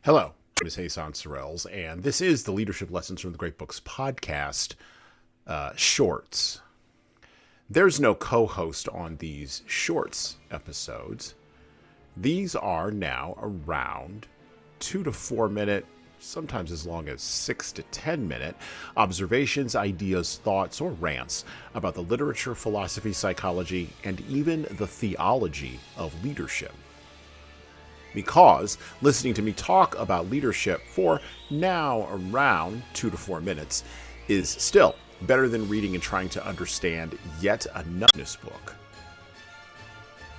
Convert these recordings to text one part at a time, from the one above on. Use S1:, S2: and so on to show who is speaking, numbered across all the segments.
S1: Hello, my name is Hassan Sorrells, and this is the Leadership Lessons from the Great Books podcast shorts. There's no co-host on these shorts episodes. These are now around 2 to 4 minute, sometimes as long as 6 to 10 minute observations, ideas, thoughts, or rants about the literature, philosophy, psychology, and even the theology of leadership. Because listening to me talk about leadership for now around 2 to 4 minutes is still better than reading and trying to understand yet another business book.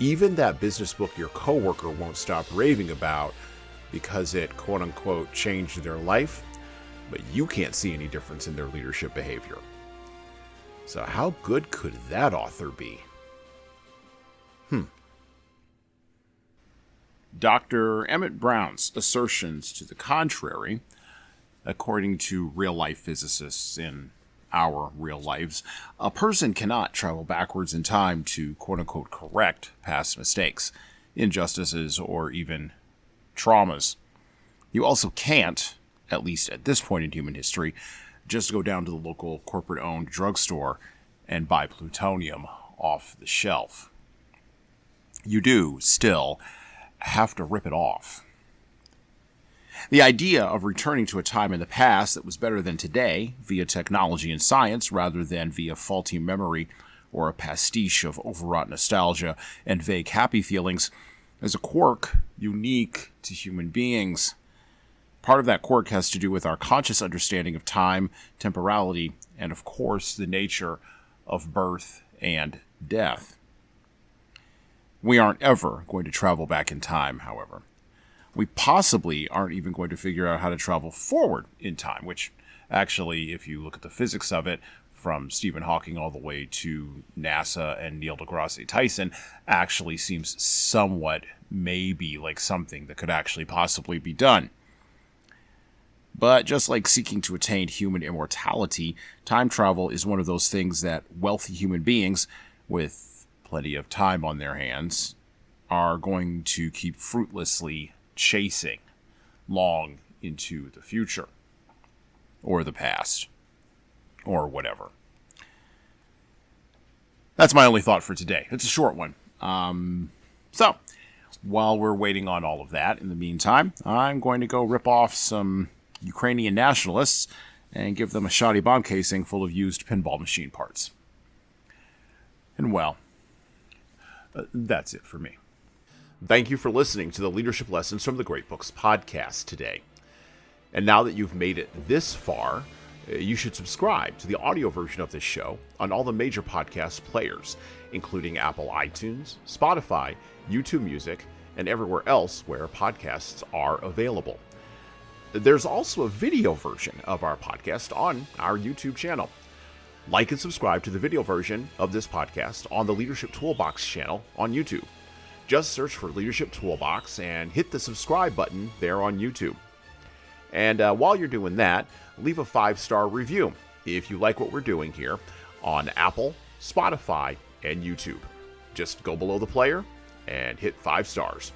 S1: Even that business book your coworker won't stop raving about because it quote-unquote changed their life, but you can't see any difference in their leadership behavior. So how good could that author be? Dr. Emmett Brown's assertions to the contrary, according to real-life physicists in our real lives, a person cannot travel backwards in time to quote-unquote correct past mistakes, injustices, or even traumas. You also can't, at least at this point in human history, just go down to the local corporate-owned drugstore and buy plutonium off the shelf. You do still have to rip it off. The idea of returning to a time in the past that was better than today via technology and science rather than via faulty memory or a pastiche of overwrought nostalgia and vague happy feelings is a quirk unique to human beings. Part of that quirk has to do with our conscious understanding of time, temporality, and of course the nature of birth and death. We aren't ever going to travel back in time, however. We possibly aren't even going to figure out how to travel forward in time, which actually, if you look at the physics of it, from Stephen Hawking all the way to NASA and Neil deGrasse Tyson, actually seems somewhat maybe like something that could actually possibly be done. But just like seeking to attain human immortality, time travel is one of those things that wealthy human beings with plenty of time on their hands are going to keep fruitlessly chasing long into the future or the past or whatever. That's my only thought for today. It's a short one. So while we're waiting on all of that, in the meantime, I'm going to go rip off some Ukrainian nationalists and give them a shoddy bomb casing full of used pinball machine parts. And well, that's it for me. Thank you for listening to the Leadership Lessons from the Great Books podcast today. And now that you've made it this far, you should subscribe to the audio version of this show on all the major podcast players, including Apple iTunes, Spotify, YouTube Music, and everywhere else where podcasts are available. There's also a video version of our podcast on our YouTube channel. Like and subscribe to the video version of this podcast on the Leadership Toolbox channel on YouTube. Just search for Leadership Toolbox and hit the subscribe button there on YouTube. And while you're doing that, leave a 5-star review if you like what we're doing here on Apple, Spotify, and YouTube. Just go below the player and hit 5 stars.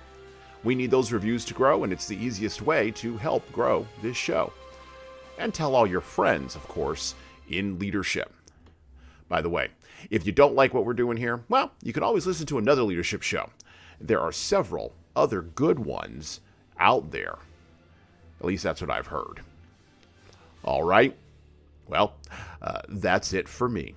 S1: We need those reviews to grow, and it's the easiest way to help grow this show. And tell all your friends, of course, in leadership. By the way, if you don't like what we're doing here, well, you can always listen to another leadership show. There are several other good ones out there. At least that's what I've heard. All right. Well, that's it for me.